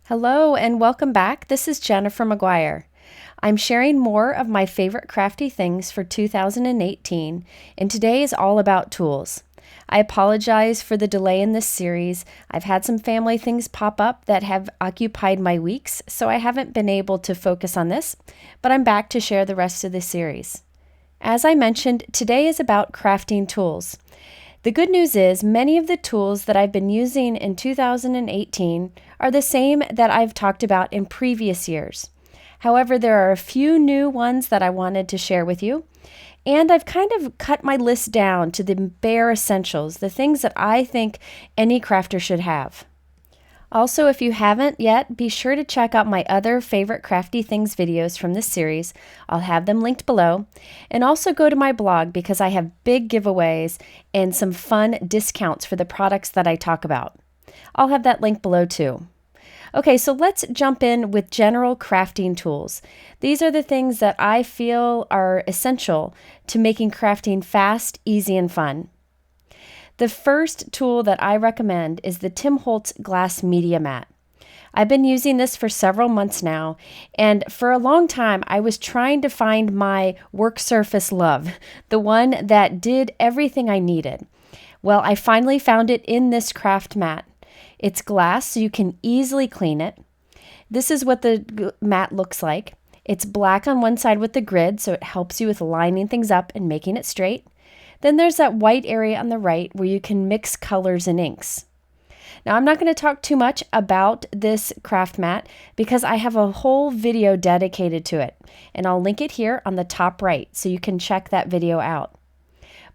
Hello and welcome back. This is Jennifer McGuire. I'm sharing more of my favorite crafty things for 2018, and today is all about tools. I apologize for the delay in this series. I've had some family things pop up that have occupied my weeks, so I haven't been able to focus on this, but I'm back to share the rest of the series. As I mentioned, today is about crafting tools. The good news is many of the tools that I've been using in 2018 are the same that I've talked about in previous years. However, there are a few new ones that I wanted to share with you, and I've kind of cut my list down to the bare essentials, the things that I think any crafter should have. Also, if you haven't yet, be sure to check out my other favorite crafty things videos from this series. I'll have them linked below. And also go to my blog because I have big giveaways and some fun discounts for the products that I talk about. I'll have that link below too. Okay, so let's jump in with general crafting tools. These are the things that I feel are essential to making crafting fast, easy, and fun. The first tool that I recommend is the Holtz Glass Media Mat. I've been using this for several months now, and for a long time I was trying to find my work surface love, the one that did everything I needed. Well, I finally found it in this craft mat. It's glass, so you can easily clean it. This is what the mat looks like. It's black on one side with the grid, so it helps you with lining things up and making it straight. Then there's that white area on the right where you can mix colors and inks. Now, I'm not going to talk too much about this craft mat because I have a whole video dedicated to it, and I'll link it here on the top right so you can check that video out.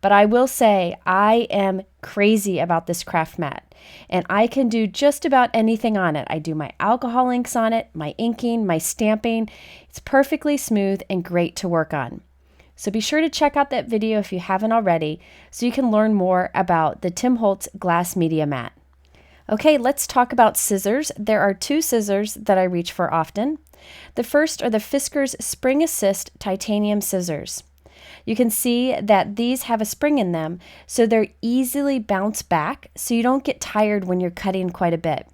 But I will say I am crazy about this craft mat, and I can do just about anything on it. I do my alcohol inks on it, my inking, my stamping. It's perfectly smooth and great to work on. So be sure to check out that video if you haven't already so you can learn more about the Holtz Glass Media Mat. Okay, let's talk about scissors. There are two scissors that I reach for often. The first are the Fiskars Spring Assist Titanium Scissors. You can see that these have a spring in them, so they're easily bounce back so you don't get tired when you're cutting quite a bit.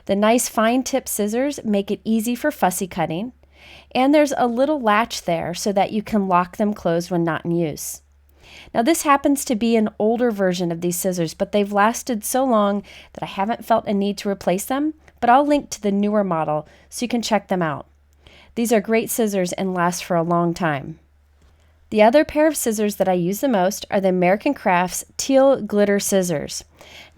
The nice fine tip scissors make it easy for fussy cutting. And there's a little latch there so that you can lock them closed when not in use. Now this happens to be an older version of these scissors, but they've lasted so long that I haven't felt a need to replace them, but I'll link to the newer model so you can check them out. These are great scissors and last for a long time. The other pair of scissors that I use the most are the American Crafts Teal Glitter Scissors.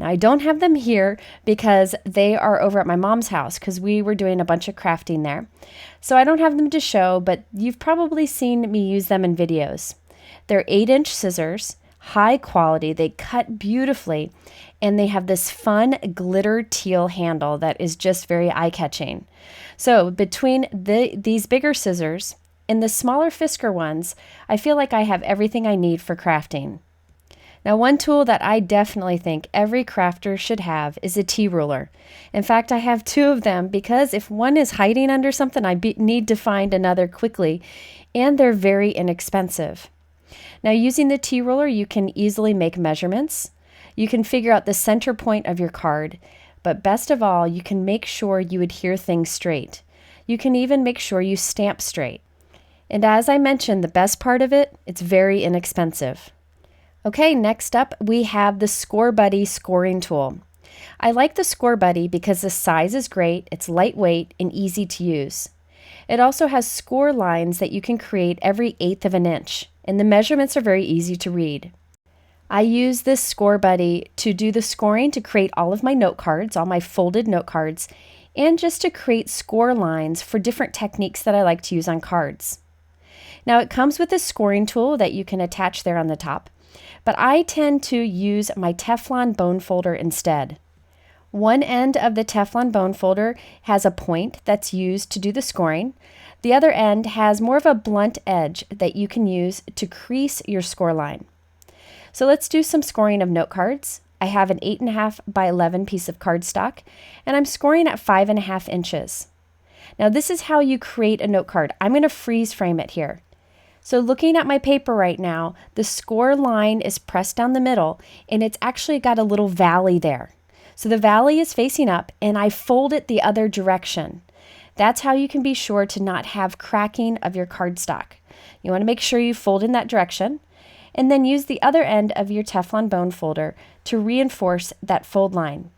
Now I don't have them here because they are over at my mom's house because we were doing a bunch of crafting there. So I don't have them to show, but you've probably seen me use them in videos. They're 8-inch scissors, high quality, they cut beautifully, and they have this fun glitter teal handle that is just very eye-catching. So between these bigger scissors and the smaller Fiskar ones, I feel like I have everything I need for crafting. Now, one tool that I definitely think every crafter should have is a T-ruler. In fact, I have two of them because if one is hiding under something, I need to find another quickly, and they're very inexpensive. Now, using the T-ruler, you can easily make measurements. You can figure out the center point of your card, but best of all, you can make sure you adhere things straight. You can even make sure you stamp straight. And as I mentioned, the best part of it, it's very inexpensive. Okay, next up we have the Scor-Buddy scoring tool. I like the Scor-Buddy because the size is great, it's lightweight and easy to use. It also has score lines that you can create every 1/8 of an inch, and the measurements are very easy to read. I use this Scor-Buddy to do the scoring to create all of my note cards, all my folded note cards, and just to create score lines for different techniques that I like to use on cards. Now it comes with a scoring tool that you can attach there on the top, but I tend to use my Teflon bone folder instead. One end of the Teflon bone folder has a point that's used to do the scoring. The other end has more of a blunt edge that you can use to crease your score line. So let's do some scoring of note cards. I have an 8.5 by 11 piece of cardstock, and I'm scoring at 5.5 inches. Now this is how you create a note card. I'm going to freeze frame it here. So looking at my paper right now, the score line is pressed down the middle, and it's actually got a little valley there. So the valley is facing up and I fold it the other direction. That's how you can be sure to not have cracking of your cardstock. You want to make sure you fold in that direction and then use the other end of your Teflon bone folder to reinforce that fold line.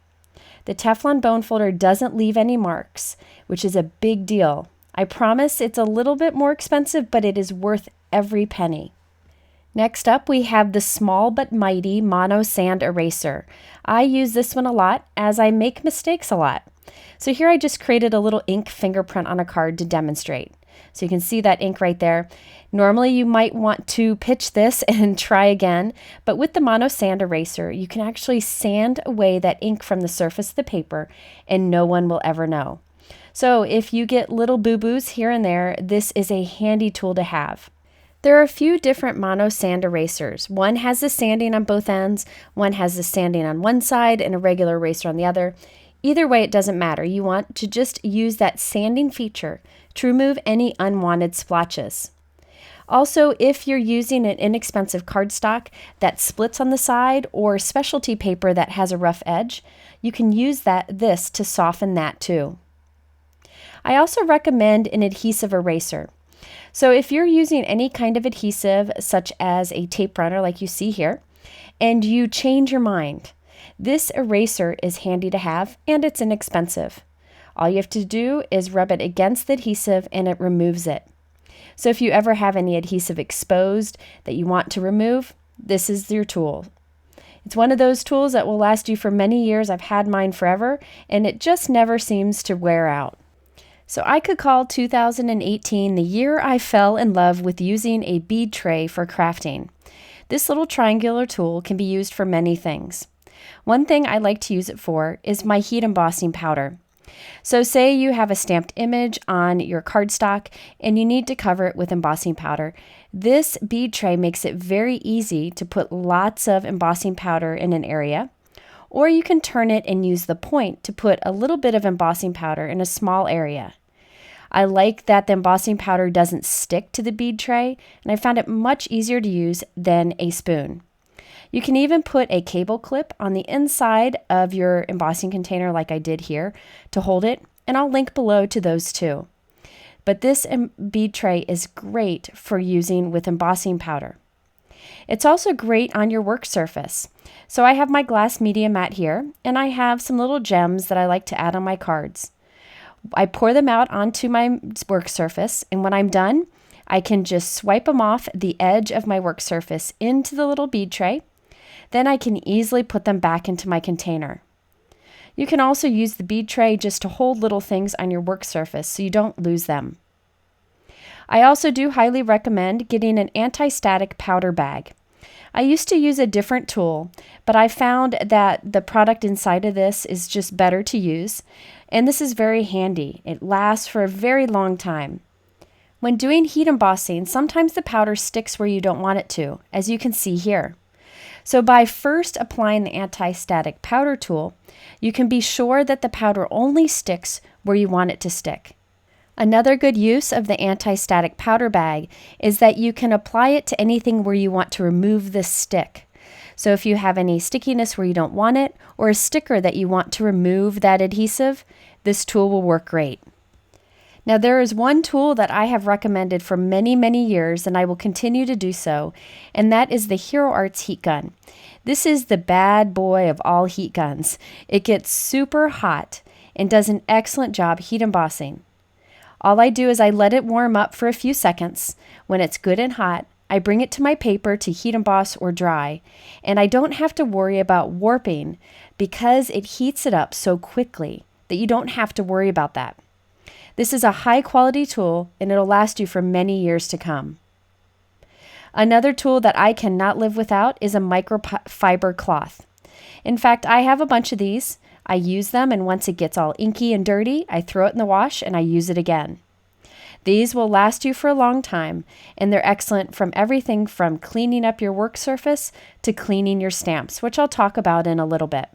The Teflon bone folder doesn't leave any marks, which is a big deal. I promise it's a little bit more expensive, but it is worth every penny. Next up, we have the small but mighty Mono Sand Eraser. I use this one a lot as I make mistakes a lot. So here I just created a little ink fingerprint on a card to demonstrate. So you can see that ink right there. Normally you might want to pitch this and try again, but with the Mono Sand Eraser, you can actually sand away that ink from the surface of the paper and no one will ever know. So if you get little boo-boos here and there, this is a handy tool to have. There are a few different Mono Sand Erasers. One has the sanding on both ends, one has the sanding on one side and a regular eraser on the other. Either way, it doesn't matter. You want to just use that sanding feature to remove any unwanted splotches. Also, if you're using an inexpensive cardstock that splits on the side or specialty paper that has a rough edge, you can use this to soften that too. I also recommend an adhesive eraser. So if you're using any kind of adhesive, such as a tape runner like you see here, and you change your mind, this eraser is handy to have and it's inexpensive. All you have to do is rub it against the adhesive and it removes it. So if you ever have any adhesive exposed that you want to remove, this is your tool. It's one of those tools that will last you for many years. I've had mine forever and it just never seems to wear out. So I could call 2018 the year I fell in love with using a bead tray for crafting. This little triangular tool can be used for many things. One thing I like to use it for is my heat embossing powder. So say you have a stamped image on your cardstock and you need to cover it with embossing powder. This bead tray makes it very easy to put lots of embossing powder in an area, or you can turn it and use the point to put a little bit of embossing powder in a small area. I like that the embossing powder doesn't stick to the bead tray, and I found it much easier to use than a spoon. You can even put a cable clip on the inside of your embossing container like I did here to hold it, and I'll link below to those too. But this bead tray is great for using with embossing powder. It's also great on your work surface. So I have my glass media mat here, and I have some little gems that I like to add on my cards. I pour them out onto my work surface, and when I'm done, I can just swipe them off the edge of my work surface into the little bead tray. Then I can easily put them back into my container. You can also use the bead tray just to hold little things on your work surface so you don't lose them. I also do highly recommend getting an anti-static powder bag. I used to use a different tool, but I found that the product inside of this is just better to use, and this is very handy. It lasts for a very long time. When doing heat embossing, sometimes the powder sticks where you don't want it to, as you can see here. So by first applying the anti-static powder tool, you can be sure that the powder only sticks where you want it to stick. Another good use of the anti-static powder bag is that you can apply it to anything where you want to remove the stick. So if you have any stickiness where you don't want it, or a sticker that you want to remove that adhesive, this tool will work great. Now there is one tool that I have recommended for many, many years, and I will continue to do so, and that is the Hero Arts heat gun. This is the bad boy of all heat guns. It gets super hot and does an excellent job heat embossing. All I do is I let it warm up for a few seconds. When it's good and hot, I bring it to my paper to heat emboss or dry, and I don't have to worry about warping because it heats it up so quickly that you don't have to worry about that. This is a high quality tool and it'll last you for many years to come. Another tool that I cannot live without is a microfiber cloth. In fact, I have a bunch of these. I use them, and once it gets all inky and dirty, I throw it in the wash and I use it again. These will last you for a long time, and they're excellent from everything from cleaning up your work surface to cleaning your stamps, which I'll talk about in a little bit.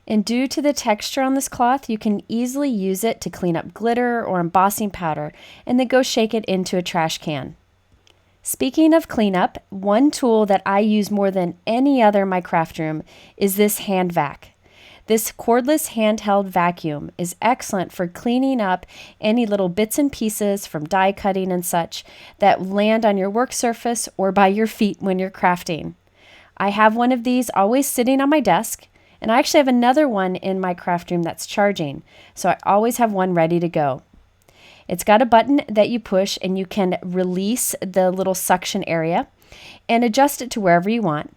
And due to the texture on this cloth, you can easily use it to clean up glitter or embossing powder and then go shake it into a trash can. Speaking of cleanup, one tool that I use more than any other in my craft room is this Handvac. This cordless handheld vacuum is excellent for cleaning up any little bits and pieces from die cutting and such that land on your work surface or by your feet when you're crafting. I have one of these always sitting on my desk, and I actually have another one in my craft room that's charging, so I always have one ready to go. It's got a button that you push and you can release the little suction area and adjust it to wherever you want.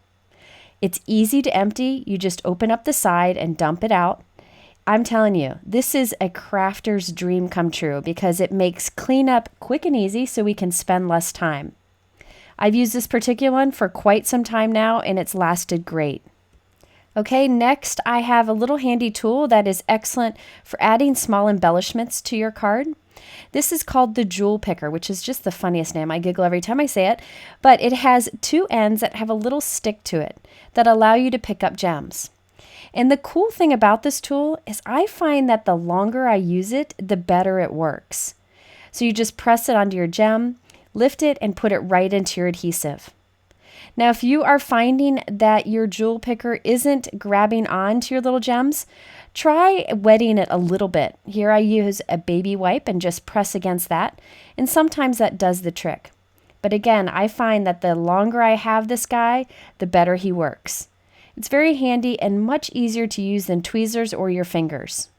It's easy to empty. You just open up the side and dump it out. I'm telling you, this is a crafter's dream come true because it makes cleanup quick and easy so we can spend less time. I've used this particular one for quite some time now and it's lasted great. Okay, next I have a little handy tool that is excellent for adding small embellishments to your card. This is called the Jewel Picker, which is just the funniest name. I giggle every time I say it, but it has two ends that have a little stick to it that allow you to pick up gems. And the cool thing about this tool is I find that the longer I use it, the better it works. So you just press it onto your gem, lift it, and put it right into your adhesive. Now, if you are finding that your jewel picker isn't grabbing onto your little gems, try wetting it a little bit. Here I use a baby wipe and just press against that, and sometimes that does the trick. But again, I find that the longer I have this guy, the better he works. It's very handy and much easier to use than tweezers or your fingers.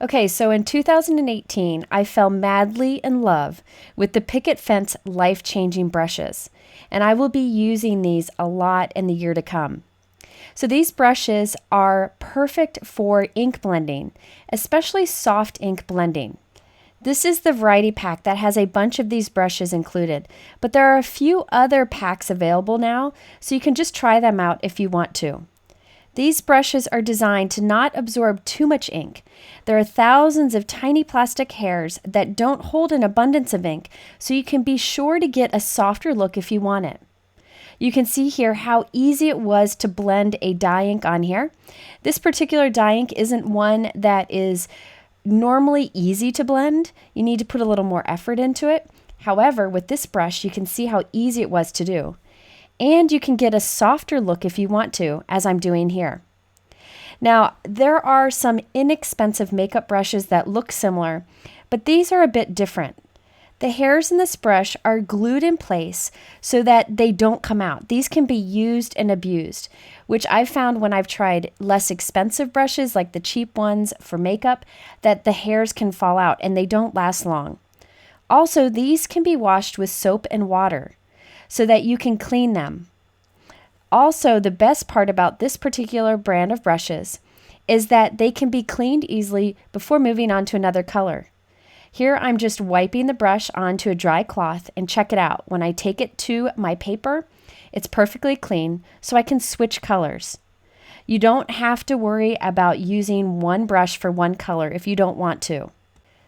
Okay, so in 2018, I fell madly in love with the Picket Fence life-changing brushes, and I will be using these a lot in the year to come. So these brushes are perfect for ink blending, especially soft ink blending. This is the variety pack that has a bunch of these brushes included, but there are a few other packs available now, so you can just try them out if you want to. These brushes are designed to not absorb too much ink. There are thousands of tiny plastic hairs that don't hold an abundance of ink, so you can be sure to get a softer look if you want it. You can see here how easy it was to blend a dye ink on here. This particular dye ink isn't one that is normally easy to blend. You need to put a little more effort into it. However, with this brush, you can see how easy it was to do. And you can get a softer look if you want to, as I'm doing here. Now, there are some inexpensive makeup brushes that look similar, but these are a bit different. The hairs in this brush are glued in place so that they don't come out. These can be used and abused, which I've found when I've tried less expensive brushes like the cheap ones for makeup, that the hairs can fall out and they don't last long. Also, these can be washed with soap and water so that you can clean them. Also, the best part about this particular brand of brushes is that they can be cleaned easily before moving on to another color. Here I'm just wiping the brush onto a dry cloth, and check it out. When I take it to my paper, it's perfectly clean, so I can switch colors. You don't have to worry about using one brush for one color if you don't want to.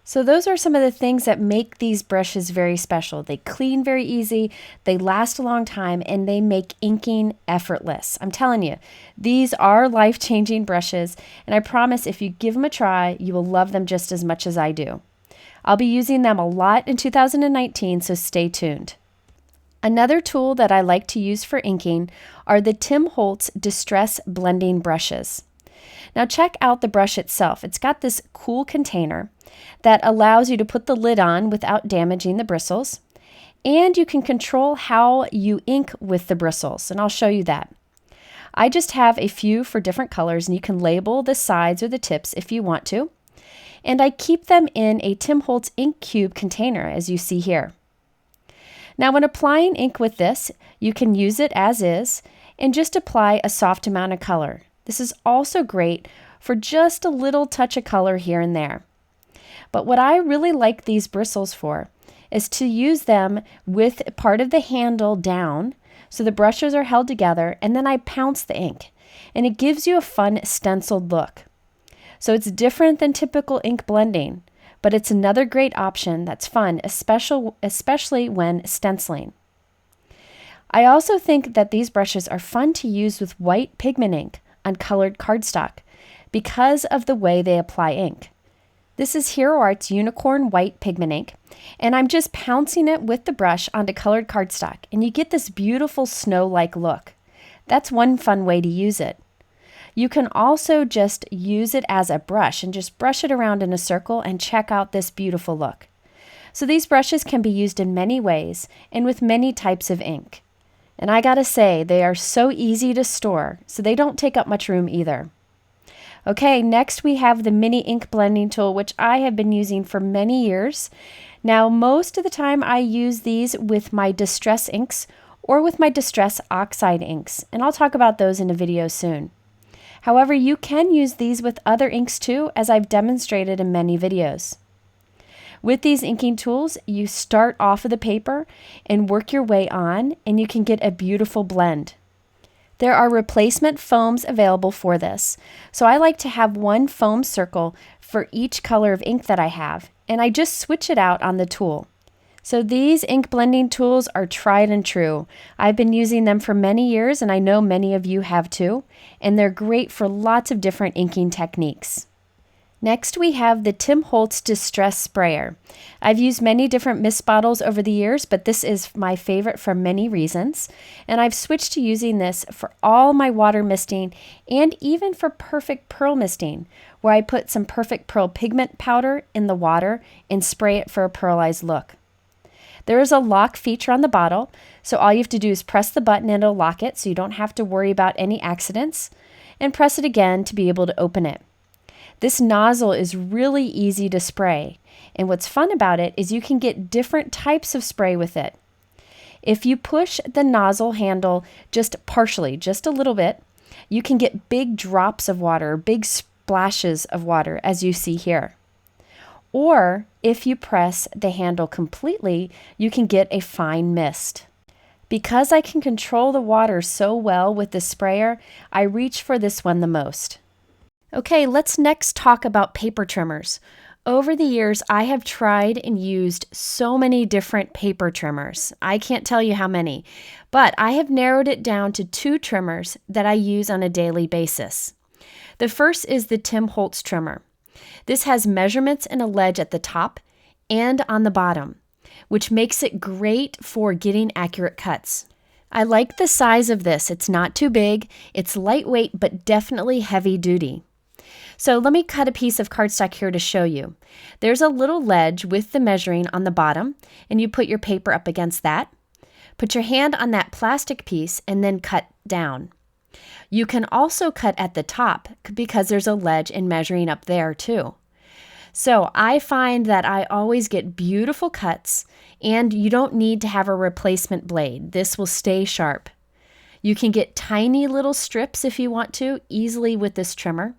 So those are some of the things that make these brushes very special. They clean very easy, they last a long time, and they make inking effortless. I'm telling you, these are life-changing brushes, and I promise if you give them a try, you will love them just as much as I do. I'll be using them a lot in 2019, so stay tuned. Another tool that I like to use for inking are the Tim Holtz Distress Blending Brushes. Now check out the brush itself. It's got this cool container that allows you to put the lid on without damaging the bristles, and you can control how you ink with the bristles, and I'll show you that. I just have a few for different colors, and you can label the sides or the tips if you want to. And I keep them in a Tim Holtz ink cube container, as you see here. Now when applying ink with this, you can use it as is and just apply a soft amount of color. This is also great for just a little touch of color here and there. But what I really like these bristles for is to use them with part of the handle down so the brushes are held together, and then I pounce the ink, and it gives you a fun stenciled look. So it's different than typical ink blending, but it's another great option that's fun, especially when stenciling. I also think that these brushes are fun to use with white pigment ink on colored cardstock because of the way they apply ink. This is Hero Art's Unicorn White Pigment Ink, and I'm just pouncing it with the brush onto colored cardstock, and you get this beautiful snow-like look. That's one fun way to use it. You can also just use it as a brush and just brush it around in a circle and check out this beautiful look. So these brushes can be used in many ways and with many types of ink. And I gotta say, they are so easy to store, so they don't take up much room either. Okay, next we have the mini ink blending tool, which I have been using for many years. Now, most of the time I use these with my distress inks or with my distress oxide inks, and I'll talk about those in a video soon. However, you can use these with other inks too, as I've demonstrated in many videos. With these inking tools, you start off of the paper and work your way on, and you can get a beautiful blend. There are replacement foams available for this, so I like to have one foam circle for each color of ink that I have, and I just switch it out on the tool. So these ink blending tools are tried and true. I've been using them for many years, and I know many of you have too, and they're great for lots of different inking techniques. Next, we have the Tim Holtz Distress Sprayer. I've used many different mist bottles over the years, but this is my favorite for many reasons. And I've switched to using this for all my water misting and even for perfect pearl misting, where I put some perfect pearl pigment powder in the water and spray it for a pearlized look. There is a lock feature on the bottle, so all you have to do is press the button and it'll lock it, so you don't have to worry about any accidents, and press it again to be able to open it. This nozzle is really easy to spray, and what's fun about it is you can get different types of spray with it. If you push the nozzle handle just partially, just a little bit, you can get big drops of water, big splashes of water, as you see here. Or if you press the handle completely, you can get a fine mist. Because I can control the water so well with the sprayer, I reach for this one the most. Okay, let's next talk about paper trimmers. Over the years, I have tried and used so many different paper trimmers. I can't tell you how many, but I have narrowed it down to 2 trimmers that I use on a daily basis. The first is the Tim Holtz trimmer. This has measurements and a ledge at the top and on the bottom, which makes it great for getting accurate cuts. I like the size of this. It's not too big, it's lightweight, but definitely heavy duty. So let me cut a piece of cardstock here to show you. There's a little ledge with the measuring on the bottom, and you put your paper up against that. Put your hand on that plastic piece and then cut down. You can also cut at the top because there's a ledge and measuring up there too. So I find that I always get beautiful cuts, and you don't need to have a replacement blade. This will stay sharp. You can get tiny little strips if you want to, easily with this trimmer.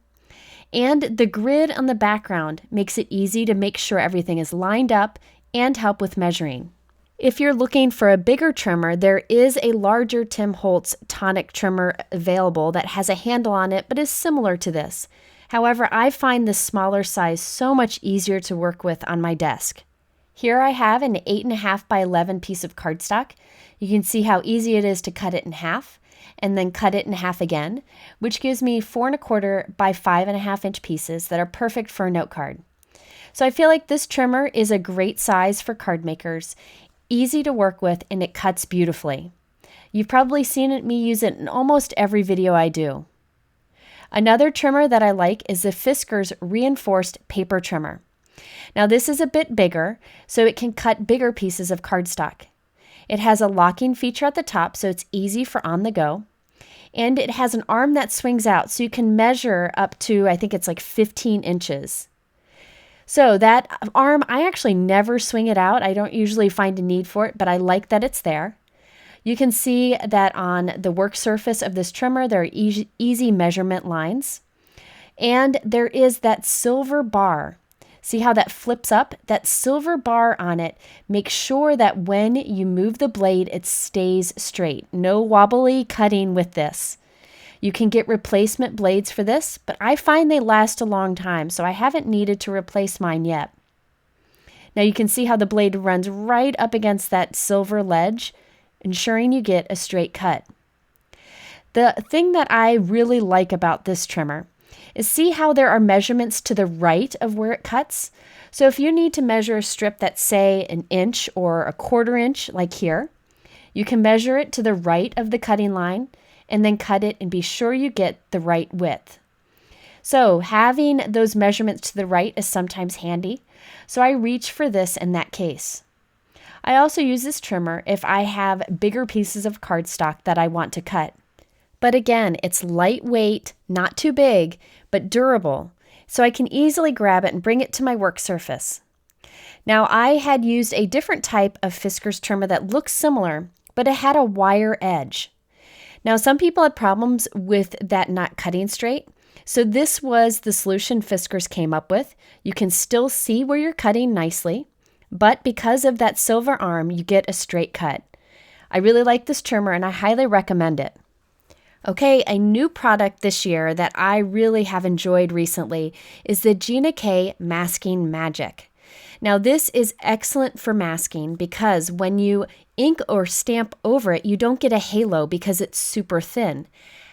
And the grid on the background makes it easy to make sure everything is lined up and help with measuring. If you're looking for a bigger trimmer, there is a larger Tim Holtz Tonic trimmer available that has a handle on it but is similar to this. However, I find the smaller size so much easier to work with on my desk. Here I have an 8.5 by 11 piece of cardstock. You can see how easy it is to cut it in half and then cut it in half again, which gives me 4.25 by 5.5 inch pieces that are perfect for a note card. So I feel like this trimmer is a great size for card makers, easy to work with, and it cuts beautifully. You've probably seen me use it in almost every video I do. Another trimmer that I like is the Fiskars Reinforced Paper Trimmer. Now this is a bit bigger, so it can cut bigger pieces of cardstock. It has a locking feature at the top, so it's easy for on the go. And it has an arm that swings out, so you can measure up to, I think it's like 15 inches. So that arm, I actually never swing it out. I don't usually find a need for it, but I like that it's there. You can see that on the work surface of this trimmer, there are easy measurement lines. And there is that silver bar. See how that flips up? That silver bar on it makes sure that when you move the blade, it stays straight. No wobbly cutting with this. You can get replacement blades for this, but I find they last a long time, so I haven't needed to replace mine yet. Now you can see how the blade runs right up against that silver ledge, ensuring you get a straight cut. The thing that I really like about this trimmer is see how there are measurements to the right of where it cuts. So if you need to measure a strip that's say 1 inch or 1/4 inch like here, you can measure it to the right of the cutting line and then cut it and be sure you get the right width. So having those measurements to the right is sometimes handy, so I reach for this in that case. I also use this trimmer if I have bigger pieces of cardstock that I want to cut. But again, it's lightweight, not too big, but durable, so I can easily grab it and bring it to my work surface. Now, I had used a different type of Fiskars trimmer that looks similar, but it had a wire edge. Now, some people had problems with that not cutting straight, so this was the solution Fiskars came up with. You can still see where you're cutting nicely, but because of that silver arm, you get a straight cut. I really like this trimmer and I highly recommend it. Okay, a new product this year that I really have enjoyed recently is the Gina K Masking Magic. Now this is excellent for masking because when you ink or stamp over it, you don't get a halo because it's super thin.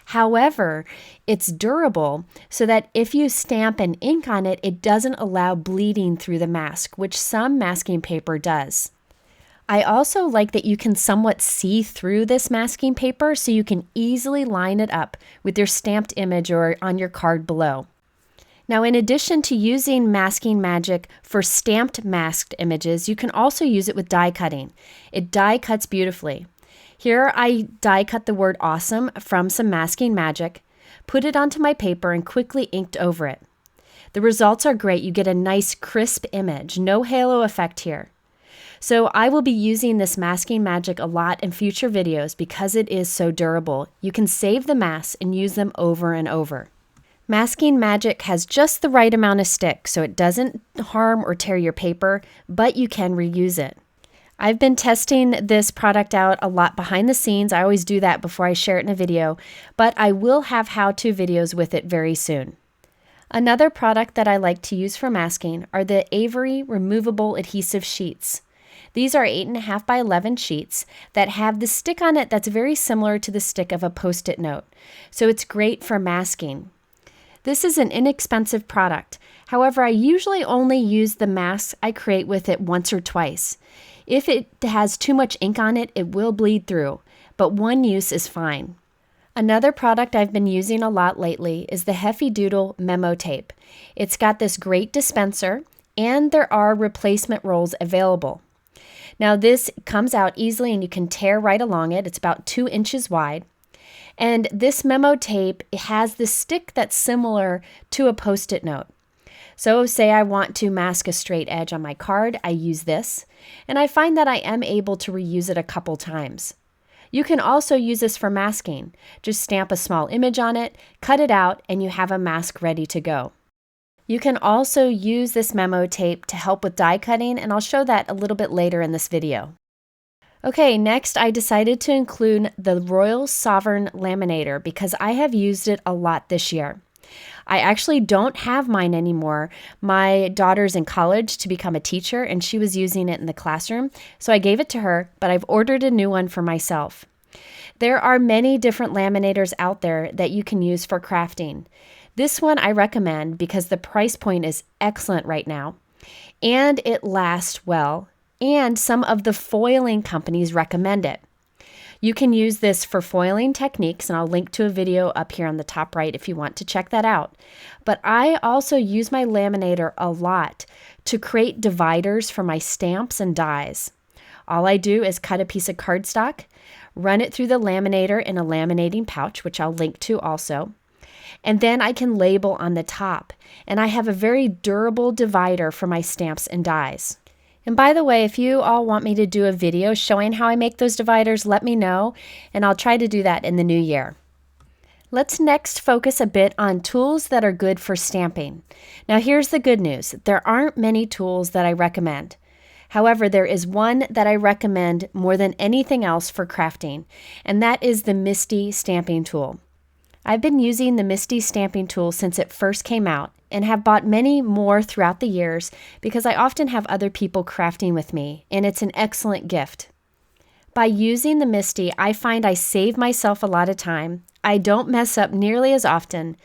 However, it's durable so that if you stamp and ink on it, it doesn't allow bleeding through the mask, which some masking paper does. I also like that you can somewhat see through this masking paper so you can easily line it up with your stamped image or on your card below. Now, in addition to using Masking Magic for stamped masked images, you can also use it with die cutting. It die cuts beautifully. Here I die cut the word awesome from some Masking Magic, put it onto my paper and quickly inked over it. The results are great. You get a nice crisp image, no halo effect here. So I will be using this Masking Magic a lot in future videos because it is so durable. You can save the masks and use them over and over. Masking Magic has just the right amount of stick so it doesn't harm or tear your paper, but you can reuse it. I've been testing this product out a lot behind the scenes. I always do that before I share it in a video, but I will have how-to videos with it very soon. Another product that I like to use for masking are the Avery removable adhesive sheets. These are 8.5 by 11 sheets that have the stick on it that's very similar to the stick of a Post-it note, so it's great for masking. This is an inexpensive product. However, I usually only use the masks I create with it once or twice. If it has too much ink on it, it will bleed through, but one use is fine. Another product I've been using a lot lately is the Heffy Doodle Memo Tape. It's got this great dispenser, and there are replacement rolls available. Now this comes out easily and you can tear right along it. It's about 2 inches wide. And this memo tape has the stick that's similar to a Post-it note. So say I want to mask a straight edge on my card, I use this, and I find that I am able to reuse it a couple times. You can also use this for masking. Just stamp a small image on it, cut it out, and you have a mask ready to go. You can also use this memo tape to help with die cutting, and I'll show that a little bit later in this video. Okay, next I decided to include the Royal Sovereign Laminator because I have used it a lot this year. I actually don't have mine anymore. My daughter's in college to become a teacher and she was using it in the classroom, so I gave it to her, but I've ordered a new one for myself. There are many different laminators out there that you can use for crafting. This one I recommend because the price point is excellent right now and it lasts well, and some of the foiling companies recommend it. You can use this for foiling techniques, and I'll link to a video up here on the top right if you want to check that out. But I also use my laminator a lot to create dividers for my stamps and dies. All I do is cut a piece of cardstock, run it through the laminator in a laminating pouch, which I'll link to also, and then I can label on the top. And I have a very durable divider for my stamps and dies. And by the way, if you all want me to do a video showing how I make those dividers, let me know, and I'll try to do that in the new year. Let's next focus a bit on tools that are good for stamping. Now here's the good news. There aren't many tools that I recommend. However, there is one that I recommend more than anything else for crafting, and that is the MISTI stamping tool. I've been using the MISTI stamping tool since it first came out and have bought many more throughout the years because I often have other people crafting with me, and it's an excellent gift. By using the MISTI, I find I save myself a lot of time, I don't mess up nearly as often,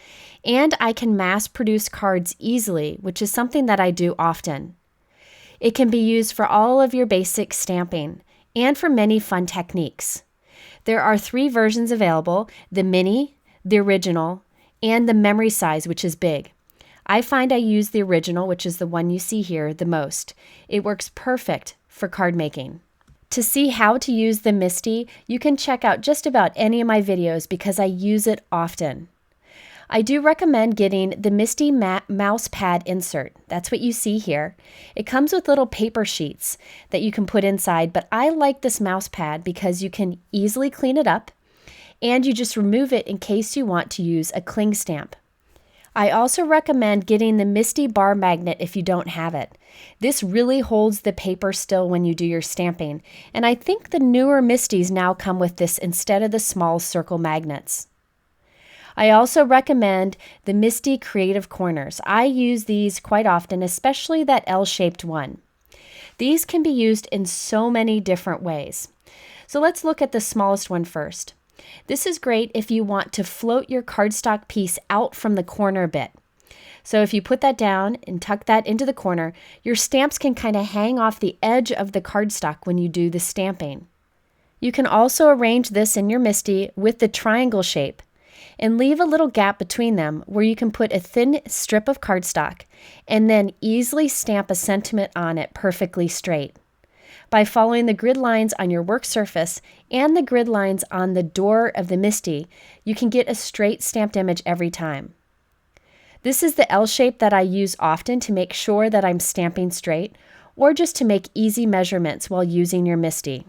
and I can mass produce cards easily, which is something that I do often. It can be used for all of your basic stamping and for many fun techniques. There are 3 versions available: the mini, the original, and the memory size, which is big. I find I use the original, which is the one you see here, the most. It works perfect for card making. To see how to use the MISTI, you can check out just about any of my videos because I use it often. I do recommend getting the MISTI mouse pad insert. That's what you see here. It comes with little paper sheets that you can put inside, but I like this mouse pad because you can easily clean it up and you just remove it in case you want to use a cling stamp. I also recommend getting the MISTI Bar Magnet if you don't have it. This really holds the paper still when you do your stamping, and I think the newer MISTIs now come with this instead of the small circle magnets. I also recommend the MISTI Creative Corners. I use these quite often, especially that L-shaped one. These can be used in so many different ways. So let's look at the smallest one first. This is great if you want to float your cardstock piece out from the corner bit. So if you put that down and tuck that into the corner, your stamps can kind of hang off the edge of the cardstock when you do the stamping. You can also arrange this in your MISTI with the triangle shape and leave a little gap between them where you can put a thin strip of cardstock and then easily stamp a sentiment on it perfectly straight. By following the grid lines on your work surface and the grid lines on the door of the MISTI, you can get a straight stamped image every time. This is the L shape that I use often to make sure that I'm stamping straight, or just to make easy measurements while using your MISTI.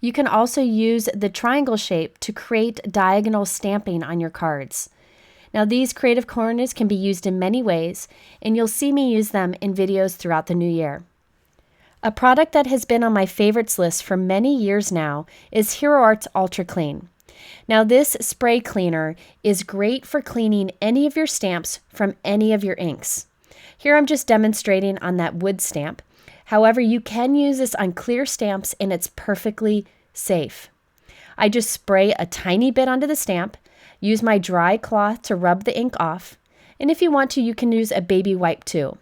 You can also use the triangle shape to create diagonal stamping on your cards. Now these creative corners can be used in many ways, and you'll see me use them in videos throughout the new year. A product that has been on my favorites list for many years now is Hero Art's Ultra Clean. Now this spray cleaner is great for cleaning any of your stamps from any of your inks. Here I'm just demonstrating on that wood stamp. However, you can use this on clear stamps and it's perfectly safe. I just spray a tiny bit onto the stamp, use my dry cloth to rub the ink off, and if you want to, you can use a baby wipe too.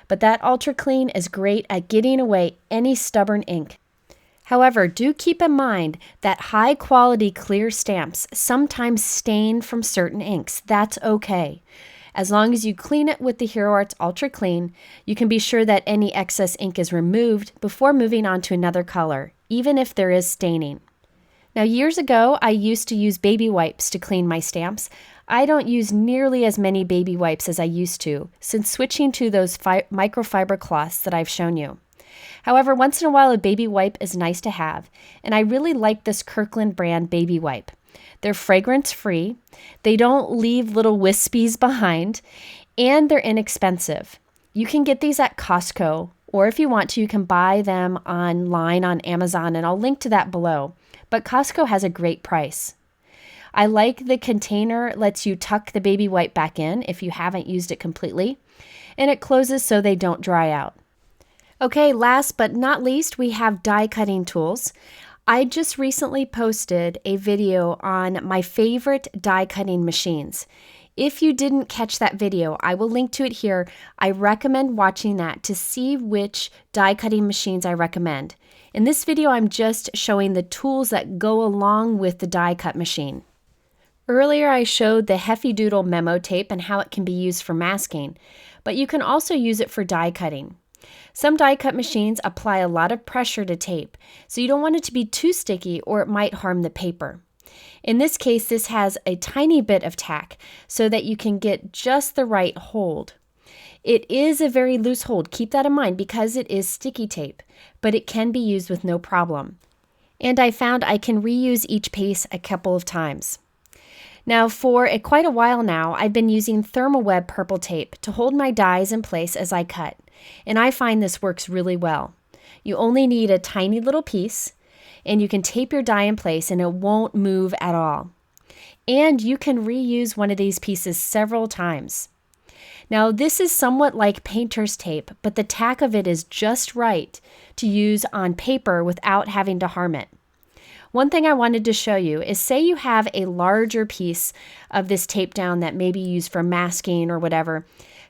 But that Ultra Clean is great at getting away any stubborn ink. However, do keep in mind that high quality clear stamps sometimes stain from certain inks. That's okay. As long as you clean it with the Hero Art's Ultra Clean, you can be sure that any excess ink is removed before moving on to another color, even if there is staining. Now years ago, I used to use baby wipes to clean my stamps. I don't use nearly as many baby wipes as I used to since switching to those microfiber cloths that I've shown you. However, once in a while a baby wipe is nice to have, and I really like this Kirkland brand baby wipe. They're fragrance-free, they don't leave little wispies behind, and they're inexpensive. You can get these at Costco, or if you want to, you can buy them online on Amazon, and I'll link to that below. But Costco has a great price. I like the container lets you tuck the baby wipe back in if you haven't used it completely, and it closes so they don't dry out. Okay, last but not least, we have die cutting tools. I just recently posted a video on my favorite die cutting machines. If you didn't catch that video, I will link to it here. I recommend watching that to see which die cutting machines I recommend. In this video, I'm just showing the tools that go along with the die cut machine. Earlier, I showed the Heffy Doodle Memo tape and how it can be used for masking, but you can also use it for die cutting. Some die cut machines apply a lot of pressure to tape, so you don't want it to be too sticky or it might harm the paper. In this case, this has a tiny bit of tack so that you can get just the right hold. It is a very loose hold, keep that in mind because it is sticky tape, but it can be used with no problem. And I found I can reuse each piece a couple of times. Now for quite a while now, I've been using ThermoWeb purple tape to hold my dies in place as I cut, and I find this works really well. You only need a tiny little piece, and you can tape your die in place and it won't move at all. And you can reuse one of these pieces several times. Now this is somewhat like painter's tape, but the tack of it is just right to use on paper without having to harm it. One thing I wanted to show you is say you have a larger piece of this tape down that may be used for masking or whatever.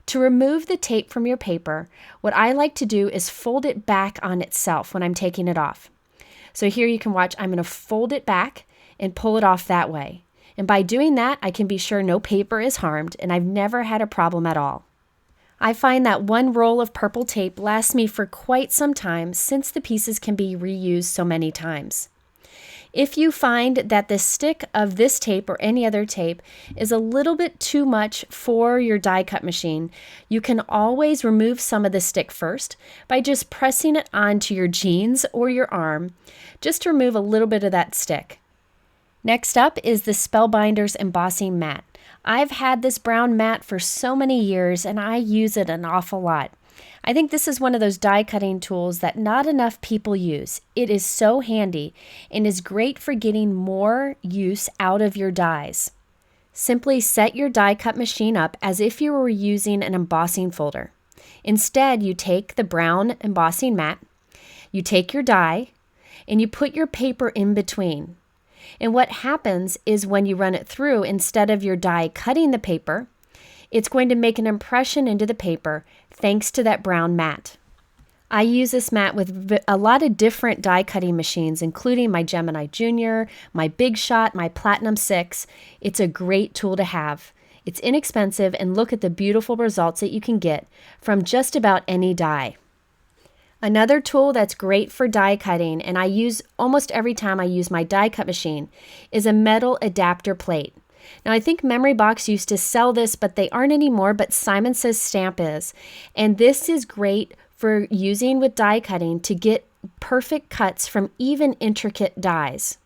To remove the tape from your paper, what I like to do is fold it back on itself when I'm taking it off. So here you can watch, I'm going to fold it back and pull it off that way. And by doing that, I can be sure no paper is harmed, and I've never had a problem at all. I find that one roll of purple tape lasts me for quite some time since the pieces can be reused so many times. If you find that the stick of this tape or any other tape is a little bit too much for your die cut machine, you can always remove some of the stick first by just pressing it onto your jeans or your arm, just to remove a little bit of that stick. Next up is the Spellbinders Embossing Mat. I've had this brown mat for so many years and I use it an awful lot. I think this is one of those die cutting tools that not enough people use. It is so handy and is great for getting more use out of your dies. Simply set your die cut machine up as if you were using an embossing folder. Instead, you take the brown embossing mat, you take your die, and you put your paper in between. And what happens is when you run it through, instead of your die cutting the paper, it's going to make an impression into the paper thanks to that brown mat. I use this mat with a lot of different die cutting machines, including my Gemini Junior, my Big Shot, my Platinum 6. It's a great tool to have. It's inexpensive, and look at the beautiful results that you can get from just about any die. Another tool that's great for die cutting, and I use almost every time I use my die cut machine, is a metal adapter plate. Now, I think Memory Box used to sell this, but they aren't anymore, but Simon Says Stamp is. And this is great for using with die cutting to get perfect cuts from even intricate dies.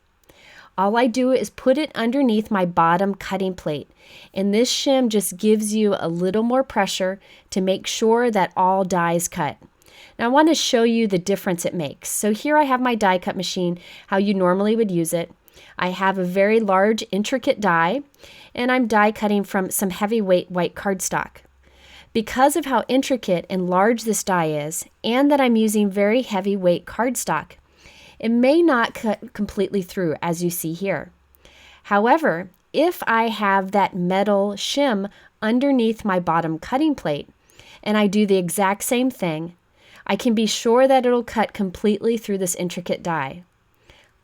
All I do is put it underneath my bottom cutting plate, and this shim just gives you a little more pressure to make sure that all dies cut. Now, I want to show you the difference it makes. So here I have my die cut machine, how you normally would use it. I have a very large, intricate die, and I'm die cutting from some heavyweight white cardstock. Because of how intricate and large this die is, and that I'm using very heavyweight cardstock, it may not cut completely through, as you see here. However, if I have that metal shim underneath my bottom cutting plate, and I do the exact same thing, I can be sure that it'll cut completely through this intricate die.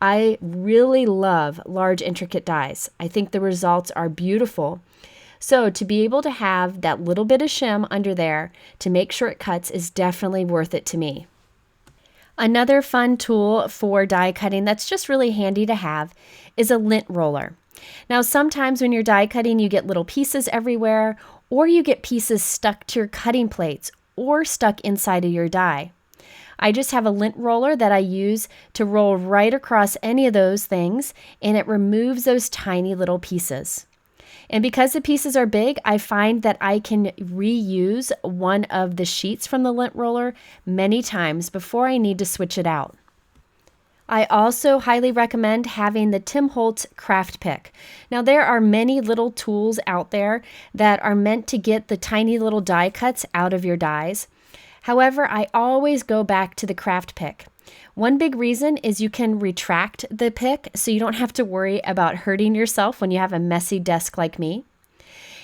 I really love large intricate dies. I think the results are beautiful. So to be able to have that little bit of shim under there to make sure it cuts is definitely worth it to me. Another fun tool for die cutting that's just really handy to have is a lint roller. Now, sometimes when you're die cutting, you get little pieces everywhere, or you get pieces stuck to your cutting plates or stuck inside of your die. I just have a lint roller that I use to roll right across any of those things, and it removes those tiny little pieces. And because the pieces are big, I find that I can reuse one of the sheets from the lint roller many times before I need to switch it out. I also highly recommend having the Tim Holtz Craft Pick. Now, there are many little tools out there that are meant to get the tiny little die cuts out of your dies. However, I always go back to the Craft Pick. One big reason is you can retract the pick so you don't have to worry about hurting yourself when you have a messy desk like me.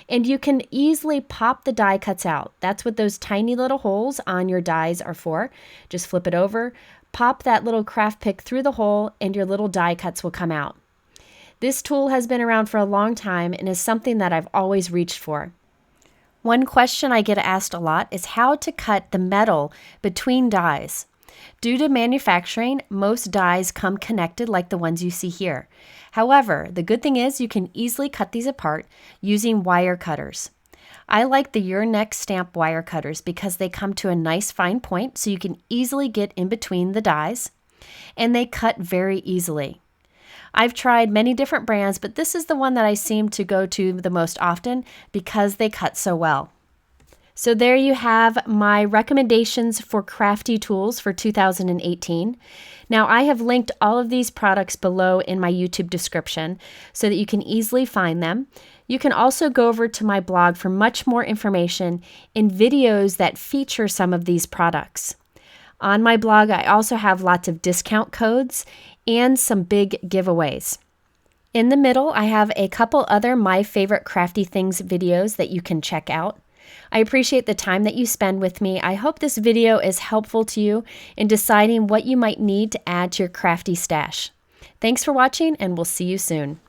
And you can easily pop the die cuts out. That's what those tiny little holes on your dies are for. Just flip it over, pop that little Craft Pick through the hole, and your little die cuts will come out. This tool has been around for a long time and is something that I've always reached for. One question I get asked a lot is how to cut the metal between dies. Due to manufacturing, most dies come connected like the ones you see here. However, the good thing is you can easily cut these apart using wire cutters. I like the Your Next stamp wire cutters because they come to a nice fine point so you can easily get in between the dies, and they cut very easily. I've tried many different brands, but this is the one that I seem to go to the most often because they cut so well. So there you have my recommendations for crafty tools for 2018. Now, I have linked all of these products below in my YouTube description so that you can easily find them. You can also go over to my blog for much more information and videos that feature some of these products. On my blog, I also have lots of discount codes and some big giveaways. In the middle, I have a couple other My Favorite Crafty Things videos that you can check out. I appreciate the time that you spend with me. I hope this video is helpful to you in deciding what you might need to add to your crafty stash. Thanks for watching, and we'll see you soon.